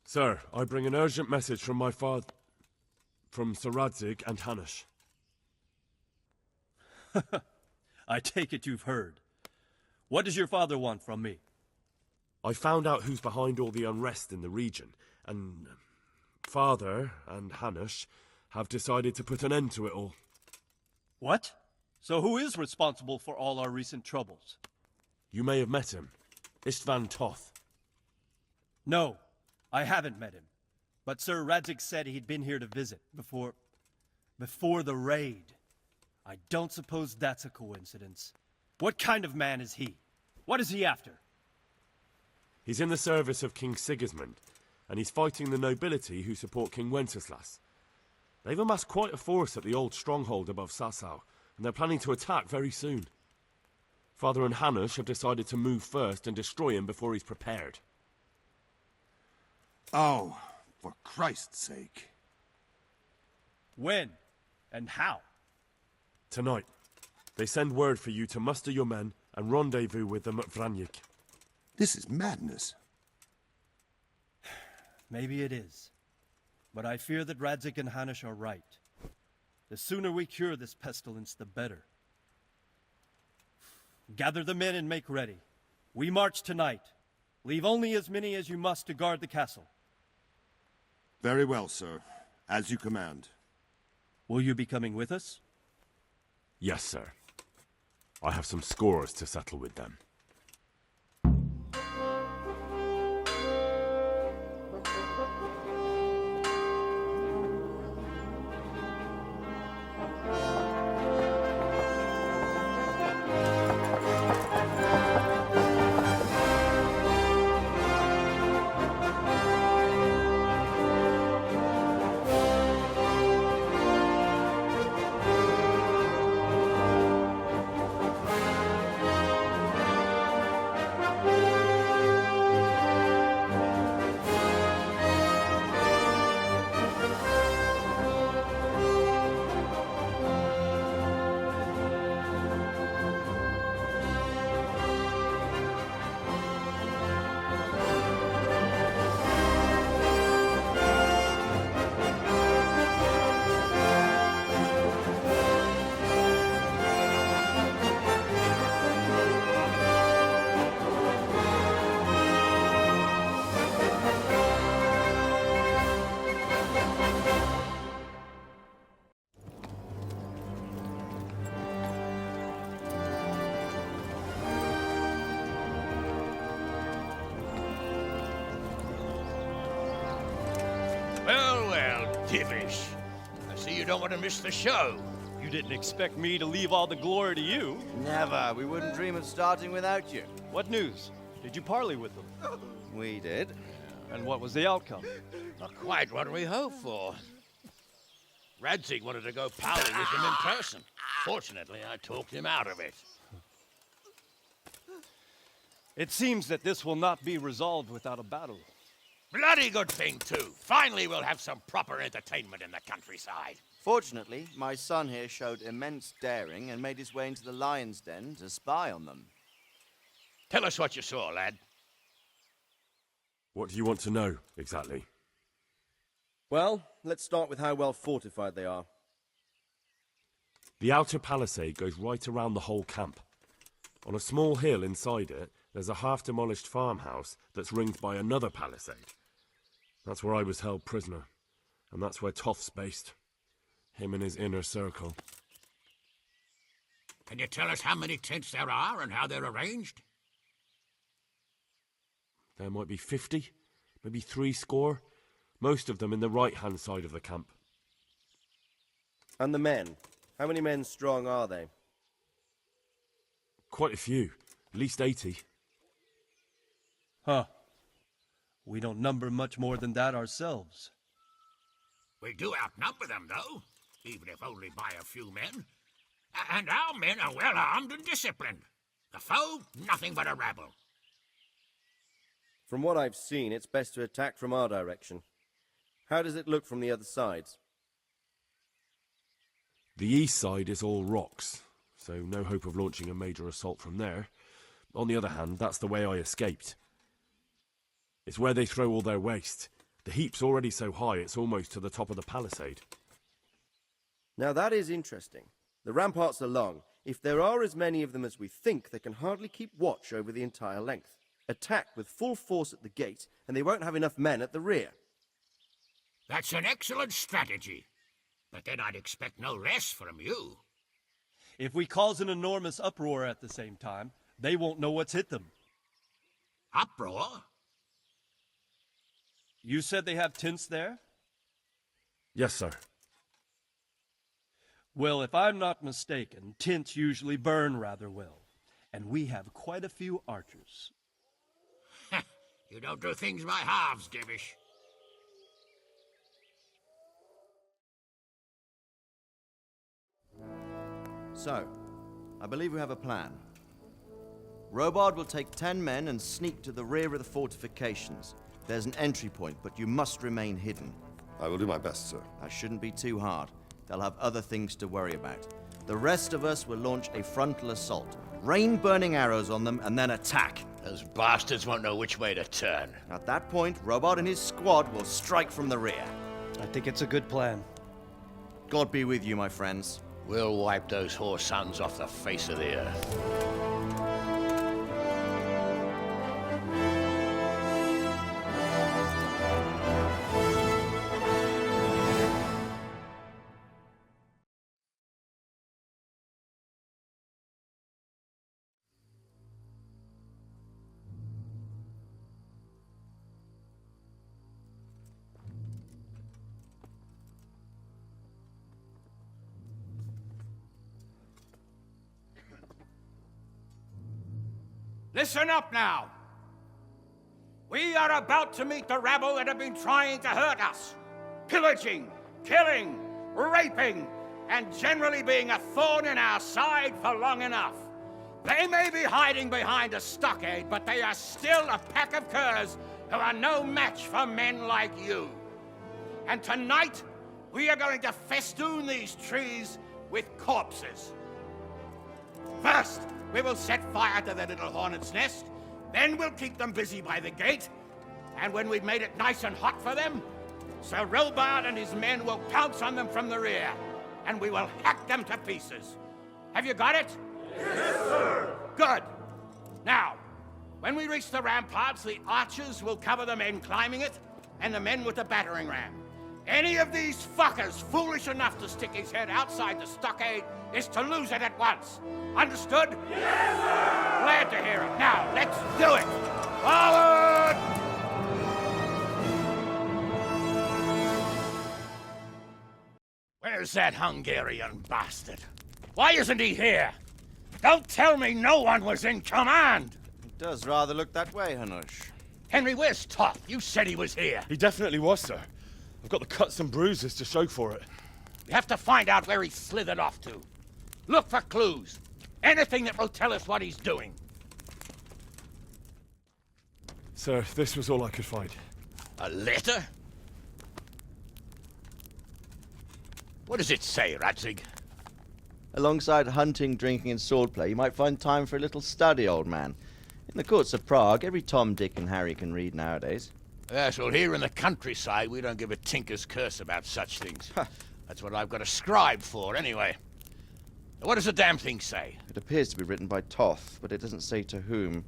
Sir, I bring an urgent message from my father... from Sir Radzig and Hanush. I take it you've heard. What does your father want from me? I found out who's behind all the unrest in the region, and... Father and Hanush have decided to put an end to it all. What? So who is responsible for all our recent troubles? You may have met him. Istvan Toth. No, I haven't met him. But Sir Radzig said he'd been here to visit before the raid. I don't suppose that's a coincidence. What kind of man is he? What is he after? He's in the service of King Sigismund, and he's fighting the nobility who support King Wenceslas. They've amassed quite a force at the old stronghold above Sasau, and they're planning to attack very soon. Father and Hanush have decided to move first and destroy him before he's prepared. Oh, for Christ's sake. When? And how? Tonight. They send word for you to muster your men and rendezvous with them at Vranik. This is madness. Maybe it is. But I fear that Radzig and Hanush are right. The sooner we cure this pestilence, the better. Gather the men and make ready. We march tonight. Leave only as many as you must to guard the castle. Very well, sir. As you command. Will you be coming with us? Yes, sir. I have some scores to settle with them. Well, Divish. I see you don't want to miss the show. You didn't expect me to leave all the glory to you. Never. We wouldn't dream of starting without you. What news? Did you parley with them? We did. And what was the outcome? Not quite what we hoped for. Radzig wanted to go parley with them in person. Fortunately, I talked him out of it. It seems that this will not be resolved without a battle. Bloody good thing, too. Finally, we'll have some proper entertainment in the countryside. Fortunately, my son here showed immense daring and made his way into the lion's den to spy on them. Tell us what you saw, lad. What do you want to know, exactly? Well, let's start with how well fortified they are. The outer palisade goes right around the whole camp. On a small hill inside it, there's a half-demolished farmhouse that's ringed by another palisade. That's where I was held prisoner, and that's where Toth's based. Him and his inner circle. Can you tell us how many tents there are and how they're arranged? There might be 50, maybe 70. Most of them in the right-hand side of the camp. And the men? How many men strong are they? Quite a few, at least 80. Huh. We don't number much more than that ourselves. We do outnumber them, though, even if only by a few men. And our men are well armed and disciplined. The foe, nothing but a rabble. From what I've seen, it's best to attack from our direction. How does it look from the other sides? The east side is all rocks, so no hope of launching a major assault from there. On the other hand, that's the way I escaped. It's where they throw all their waste. The heap's already so high it's almost to the top of the palisade. Now that is interesting. The ramparts are long. If there are as many of them as we think, they can hardly keep watch over the entire length. Attack with full force at the gate, and they won't have enough men at the rear. That's an excellent strategy. But then I'd expect no less from you. If we cause an enormous uproar at the same time, they won't know what's hit them. Uproar? You said they have tents there? Yes, sir. Well, if I'm not mistaken, tents usually burn rather well. And we have quite a few archers. You don't do things by halves, Divish. So, I believe we have a plan. Robard will take 10 men and sneak to the rear of the fortifications. There's an entry point, but you must remain hidden. I will do my best, sir. That shouldn't be too hard. They'll have other things to worry about. The rest of us will launch a frontal assault. Rain burning arrows on them and then attack. Those bastards won't know which way to turn. At that point, Robard and his squad will strike from the rear. I think it's a good plan. God be with you, my friends. We'll wipe those whore sons off the face of the earth. Listen up now. We are about to meet the rabble that have been trying to hurt us. Pillaging, killing, raping, and generally being a thorn in our side for long enough. They may be hiding behind a stockade, but they are still a pack of curs who are no match for men like you. And tonight, we are going to festoon these trees with corpses. First, we will set fire to their little hornet's nest. Then we'll keep them busy by the gate. And when we've made it nice and hot for them, Sir Robard and his men will pounce on them from the rear. And we will hack them to pieces. Have you got it? Yes, sir! Good. Now, when we reach the ramparts, the archers will cover the men climbing it, and the men with the battering ram. Any of these fuckers foolish enough to stick his head outside the stockade is to lose it at once. Understood? Yes, sir! Glad to hear it. Now, let's do it! Forward! Where's that Hungarian bastard? Why isn't he here? Don't tell me no one was in command! It does rather look that way, Hanush. Henry, where's Toth? You said he was here. He definitely was, sir. I've got the cuts and bruises to show for it. We have to find out where he slithered off to. Look for clues. Anything that will tell us what he's doing. Sir, this was all I could find. A letter? What does it say, Radzig? Alongside hunting, drinking, and swordplay, you might find time for a little study, old man. In the courts of Prague, every Tom, Dick, and Harry can read nowadays. Yes, well, here in the countryside, we don't give a tinker's curse about such things. That's what I've got a scribe for, anyway. What does the damn thing say? It appears to be written by Toth, but it doesn't say to whom.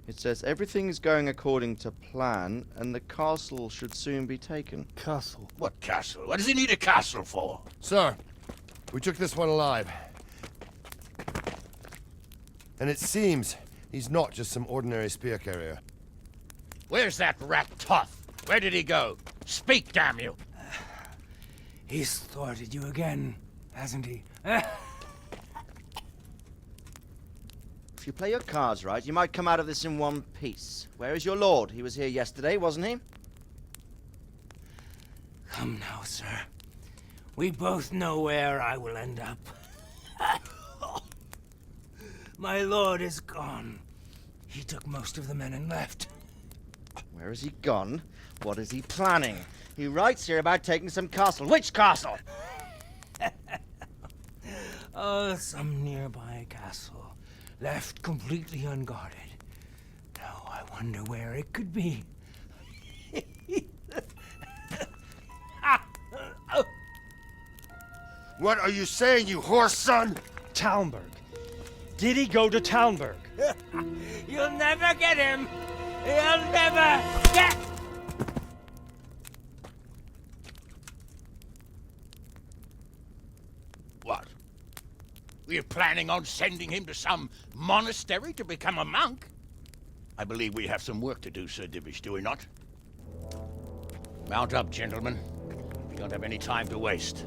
It says everything's going according to plan, and the castle should soon be taken. Castle? What castle? What does he need a castle for? Sir, we took this one alive. And it seems he's not just some ordinary spear carrier. Where's that rat Toth? Where did he go? Speak, damn you! He's thwarted you again, hasn't he? If you play your cards right, you might come out of this in one piece. Where is your lord? He was here yesterday, wasn't he? Come now, sir. We both know where I will end up. My lord is gone. He took most of the men and left. Where has he gone? What is he planning? He writes here about taking some castle. Which castle? Oh, some nearby castle. Left completely unguarded. Now I wonder where it could be. What are you saying, you horse son? Talmberg. Did he go to Talmberg? You'll never get him! You'll never get... What? We're planning on sending him to some monastery to become a monk? I believe we have some work to do, Sir Divish, do we not? Mount up, gentlemen. We don't have any time to waste.